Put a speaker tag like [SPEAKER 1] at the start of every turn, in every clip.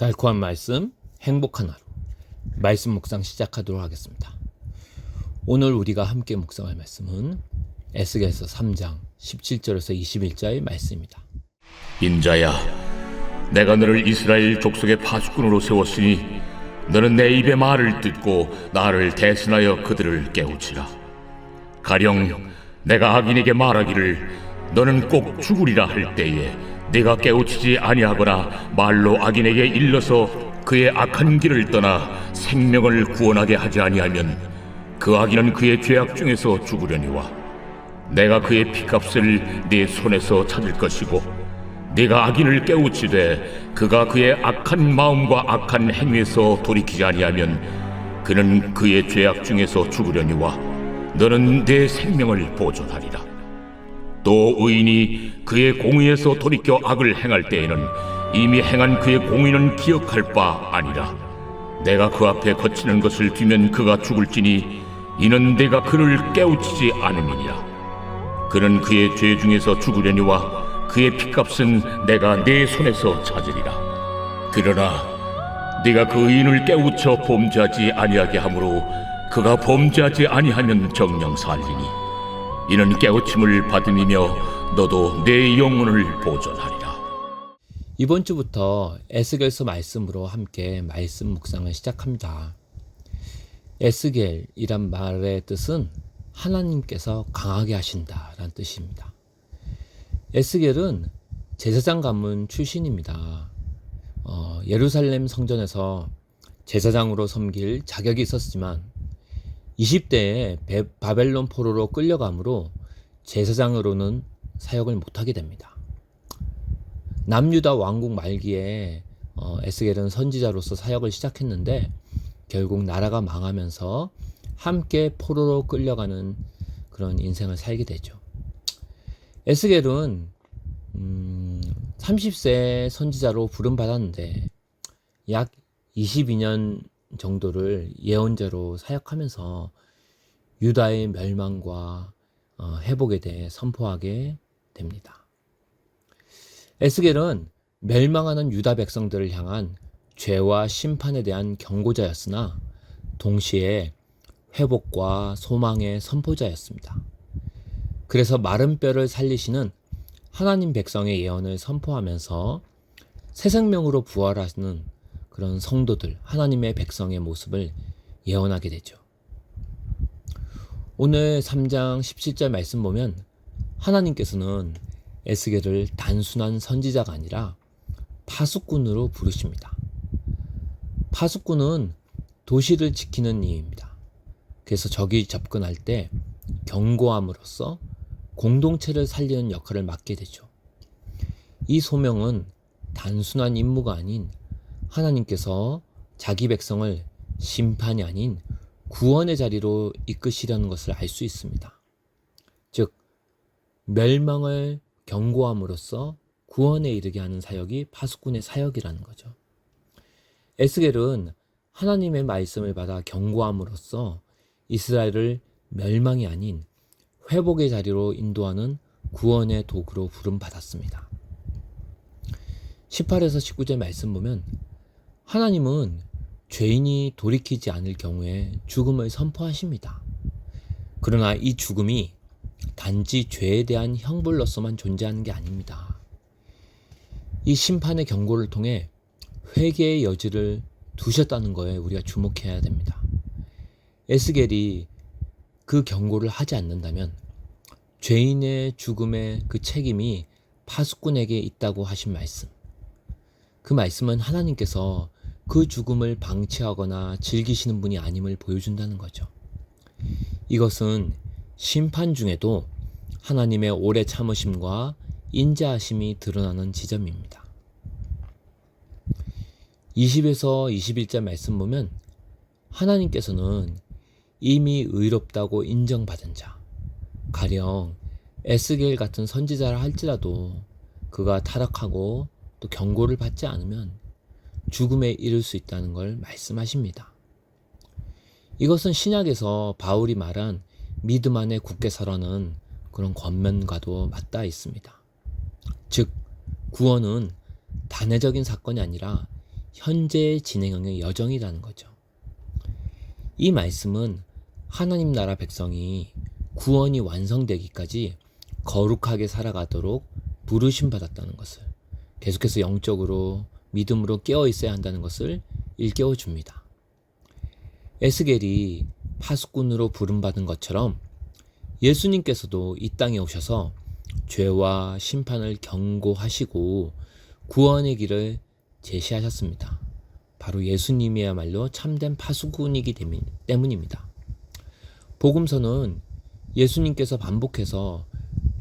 [SPEAKER 1] 달콤한 말씀, 행복한 하루. 말씀 묵상 시작하도록 하겠습니다. 오늘 우리가 함께 묵상할 말씀은 에스겔서 3장 17절에서 21절의 말씀입니다.
[SPEAKER 2] 인자야, 내가 너를 이스라엘 족속의 파수꾼으로 세웠으니 너는 내 입의 말을 듣고 나를 대신하여 그들을 깨우치라. 가령 내가 악인에게 말하기를 너는 꼭 죽으리라 할 때에 네가 깨우치지 아니하거나 말로 악인에게 일러서 그의 악한 길을 떠나 생명을 구원하게 하지 아니하면 그 악인은 그의 죄악 중에서 죽으려니와 내가 그의 피값을 네 손에서 찾을 것이고 네가 악인을 깨우치되 그가 그의 악한 마음과 악한 행위에서 돌이키지 아니하면 그는 그의 죄악 중에서 죽으려니와 너는 내 생명을 보존하리라. 또 의인이 그의 공의에서 돌이켜 악을 행할 때에는 이미 행한 그의 공의는 기억할 바 아니라 내가 그 앞에 거치는 것을 두면 그가 죽을지니 이는 내가 그를 깨우치지 않음이니라. 그는 그의 죄 중에서 죽으려니와 그의 피값은 내가 내 손에서 찾으리라. 그러나 네가 그 의인을 깨우쳐 범죄하지 아니하게 하므로 그가 범죄하지 아니하면 정녕 살리니 이는 깨우침을 받음이며 너도 내 영혼을 보존하리라.
[SPEAKER 1] 이번 주부터 에스겔서 말씀으로 함께 말씀 묵상을 시작합니다. 에스겔이란 말의 뜻은 하나님께서 강하게 하신다라는 뜻입니다. 에스겔은 제사장 가문 출신입니다. 예루살렘 성전에서 제사장으로 섬길 자격이 있었지만 20대에 바벨론 포로로 끌려가므로 제사장으로는 사역을 못하게 됩니다. 남유다 왕국 말기에 에스겔은 선지자로서 사역을 시작했는데 결국 나라가 망하면서 함께 포로로 끌려가는 그런 인생을 살게 되죠. 에스겔은 30세 선지자로 부름받았는데 약 22년 정도를 예언자로 사역하면서 유다의 멸망과 회복에 대해 선포하게 됩니다. 에스겔은 멸망하는 유다 백성들을 향한 죄와 심판에 대한 경고자였으나 동시에 회복과 소망의 선포자였습니다. 그래서 마른 뼈를 살리시는 하나님 백성의 예언을 선포하면서 새 생명으로 부활하시는 그런 성도들, 하나님의 백성의 모습을 예언하게 되죠. 오늘 3장 17절 말씀 보면 하나님께서는 에스겔을 단순한 선지자가 아니라 파수꾼으로 부르십니다. 파수꾼은 도시를 지키는 이입니다. 그래서 적이 접근할 때 경고함으로써 공동체를 살리는 역할을 맡게 되죠. 이 소명은 단순한 임무가 아닌 하나님께서 자기 백성을 심판이 아닌 구원의 자리로 이끄시려는 것을 알 수 있습니다. 즉, 멸망을 경고함으로써 구원에 이르게 하는 사역이 파수꾼의 사역이라는 거죠. 에스겔은 하나님의 말씀을 받아 경고함으로써 이스라엘을 멸망이 아닌 회복의 자리로 인도하는 구원의 도구로 부름받았습니다. 18에서 19절 말씀 보면 하나님은 죄인이 돌이키지 않을 경우에 죽음을 선포하십니다. 그러나 이 죽음이 단지 죄에 대한 형벌로서만 존재하는 게 아닙니다. 이 심판의 경고를 통해 회개의 여지를 두셨다는 거에 우리가 주목해야 됩니다. 에스겔이 그 경고를 하지 않는다면 죄인의 죽음의 그 책임이 파수꾼에게 있다고 하신 말씀. 그 말씀은 하나님께서 그 죽음을 방치하거나 즐기시는 분이 아님을 보여준다는 거죠. 이것은 심판 중에도 하나님의 오래 참으심과 인자하심이 드러나는 지점입니다. 20에서 21절 말씀 보면 하나님께서는 이미 의롭다고 인정받은 자, 가령 에스겔 같은 선지자라 할지라도 그가 타락하고 또 경고를 받지 않으면 죽음에 이를 수 있다는 걸 말씀하십니다. 이것은 신약에서 바울이 말한 믿음 안에 굳게 서라는 그런 권면과도 맞닿아 있습니다. 즉, 구원은 단회적인 사건이 아니라 현재 진행형의 여정이라는 거죠. 이 말씀은 하나님 나라 백성이 구원이 완성되기까지 거룩하게 살아가도록 부르심 받았다는 것을, 계속해서 영적으로 믿음으로 깨어 있어야 한다는 것을 일깨워 줍니다. 에스겔이 파수꾼으로 부름받은 것처럼 예수님께서도 이 땅에 오셔서 죄와 심판을 경고하시고 구원의 길을 제시하셨습니다. 바로 예수님이야말로 참된 파수꾼이기 때문입니다. 복음서는 예수님께서 반복해서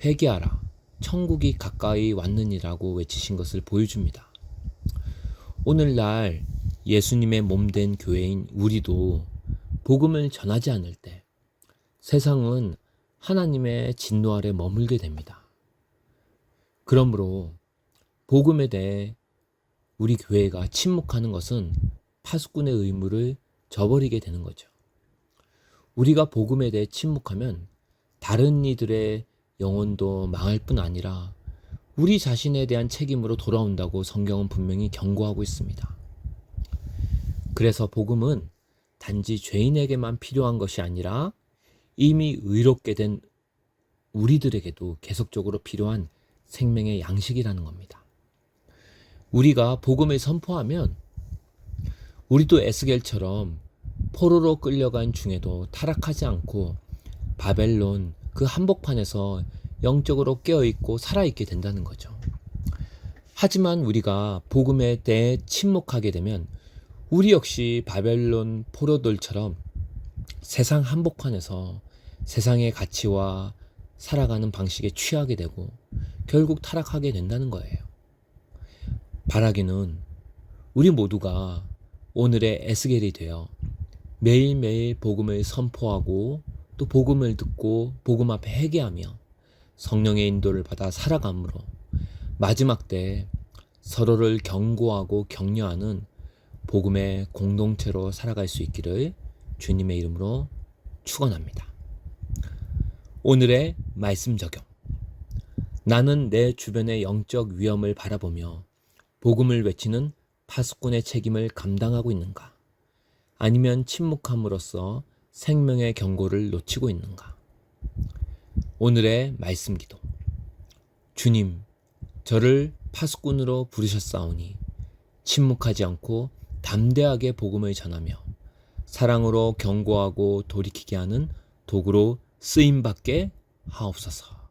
[SPEAKER 1] 회개하라, 천국이 가까이 왔느니라고 외치신 것을 보여줍니다. 오늘날 예수님의 몸된 교회인 우리도 복음을 전하지 않을 때 세상은 하나님의 진노 아래 머물게 됩니다. 그러므로 복음에 대해 우리 교회가 침묵하는 것은 파수꾼의 의무를 저버리게 되는 거죠. 우리가 복음에 대해 침묵하면 다른 이들의 영혼도 망할 뿐 아니라 우리 자신에 대한 책임으로 돌아온다고 성경은 분명히 경고하고 있습니다. 그래서 복음은 단지 죄인에게만 필요한 것이 아니라 이미 의롭게 된 우리들에게도 계속적으로 필요한 생명의 양식이라는 겁니다. 우리가 복음을 선포하면 우리도 에스겔처럼 포로로 끌려간 중에도 타락하지 않고 바벨론 그 한복판에서 영적으로 깨어있고 살아있게 된다는 거죠. 하지만 우리가 복음에 대해 침묵하게 되면 우리 역시 바벨론 포로들처럼 세상 한복판에서 세상의 가치와 살아가는 방식에 취하게 되고 결국 타락하게 된다는 거예요. 바라기는 우리 모두가 오늘의 에스겔이 되어 매일매일 복음을 선포하고 또 복음을 듣고 복음 앞에 회개하며 성령의 인도를 받아 살아감으로 마지막 때 서로를 경고하고 격려하는 복음의 공동체로 살아갈 수 있기를 주님의 이름으로 축원합니다. 오늘의 말씀 적용. 나는 내 주변의 영적 위험을 바라보며 복음을 외치는 파수꾼의 책임을 감당하고 있는가? 아니면 침묵함으로써 생명의 경고를 놓치고 있는가? 오늘의 말씀 기도. 주님, 저를 파수꾼으로 부르셨사오니 침묵하지 않고 담대하게 복음을 전하며 사랑으로 경고하고 돌이키게 하는 도구로 쓰임받게 하옵소서.